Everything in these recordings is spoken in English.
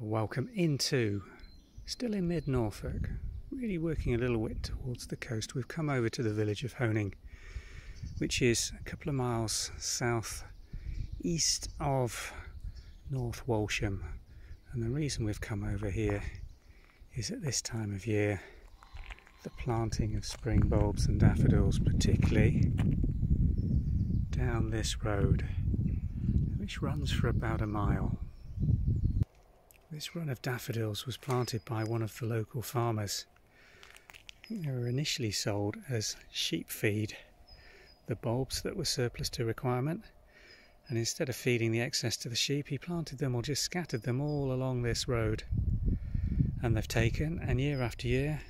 Welcome into, still in mid-Norfolk, really working a little bit towards the coast. We've come over to the village of Honing, which is a couple of miles south east of North Walsham. And the reason we've come over here is at this time of year, the planting of spring bulbs and daffodils, particularly down this road, which runs for about a mile. This run of daffodils was planted by one of the local farmers. They were initially sold as sheep feed, the bulbs that were surplus to requirement, and instead of feeding the excess to the sheep, he planted them or just scattered them all along this road. And they've taken, and year after year,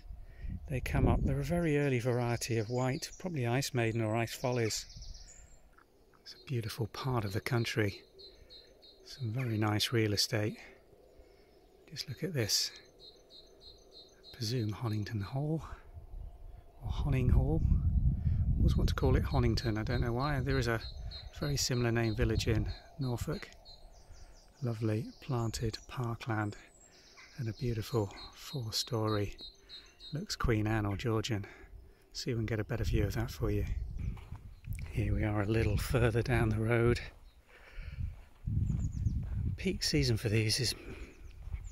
they come up. They're a very early variety of white, probably ice maiden or ice follies. It's a beautiful part of the country. Some very nice real estate. Just look at this. I presume Honington Hall or Honing Hall. I always want to call it Honington, I don't know why. There is a very similar named village in Norfolk. Lovely planted parkland and a beautiful 4-storey. Looks Queen Anne or Georgian. See if we can get a better view of that for you. Here we are a little further down the road. Peak season for these is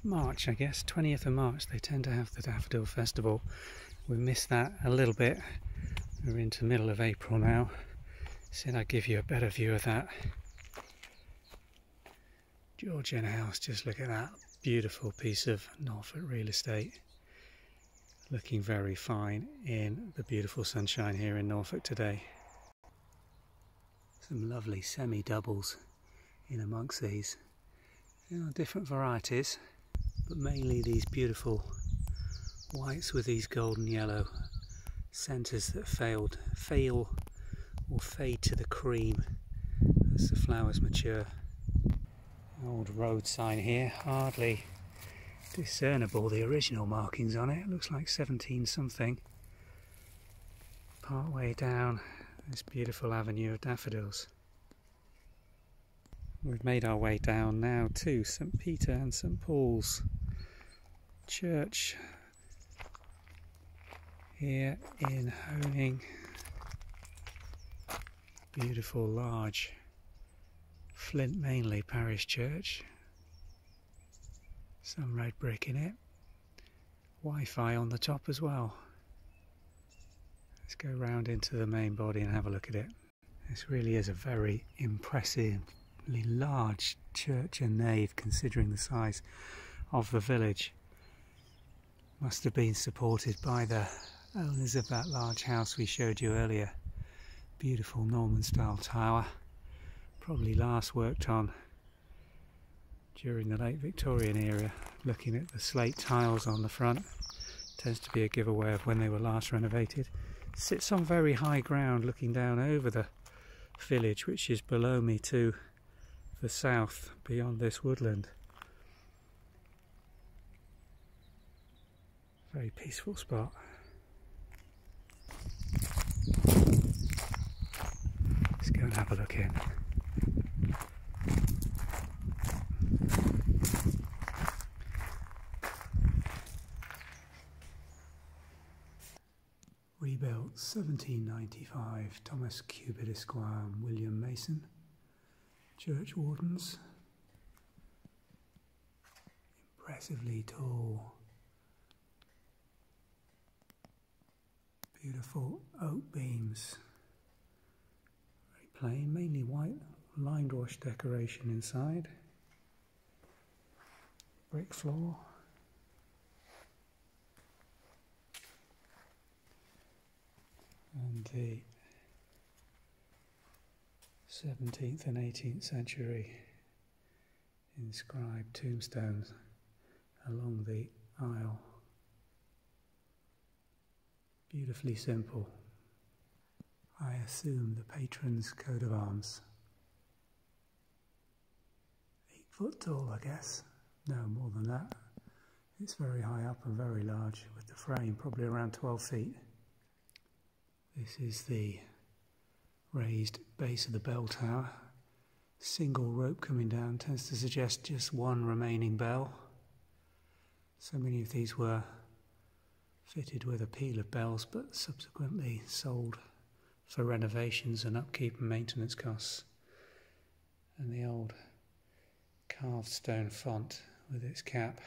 March, I guess, 20th of March. They tend to have the Daffodil Festival. We missed that a little bit. We're into middle of April now. Said I'd give you a better view of that. Georgian house, just look at that. Beautiful piece of Norfolk real estate. Looking very fine in the beautiful sunshine here in Norfolk today. Some lovely semi-doubles in amongst these. Different varieties, but mainly these beautiful whites with these golden yellow centres that fail or fade to the cream as the flowers mature. Old road sign here, hardly discernible, the original markings on it. It looks like 17 something. Part way down this beautiful avenue of daffodils. We've made our way down now to St. Peter and St. Paul's Church here in Honing. Beautiful large flint mainly parish church. Some red brick in it. Wi-Fi on the top as well. Let's go round into the main body and have a look at it. This really is a very impressively large church and nave considering the size of the village. Must have been supported by the owners of that large house we showed you earlier. Beautiful Norman style tower, probably last worked on during the late Victorian era. Looking at the slate tiles on the front, tends to be a giveaway of when they were last renovated. Sits on very high ground looking down over the village, which is below me to the south beyond this woodland. Very peaceful spot. Let's go and have a look in. Rebuilt 1795, Thomas Cubitt Esquire and William Mason, church wardens. Impressively tall. Beautiful oak beams. Very plain, mainly white, lined wash decoration inside. Brick floor. And the 17th and 18th century inscribed tombstones along the aisle. Beautifully simple. I assume the patron's coat of arms. 8 foot tall, I guess. No, more than that. It's very high up and very large, with the frame probably around 12 feet. This is the raised base of the bell tower. Single rope coming down tends to suggest just one remaining bell. So many of these were fitted with a peal of bells, but subsequently sold for renovations and upkeep and maintenance costs. And the old carved stone font with its cap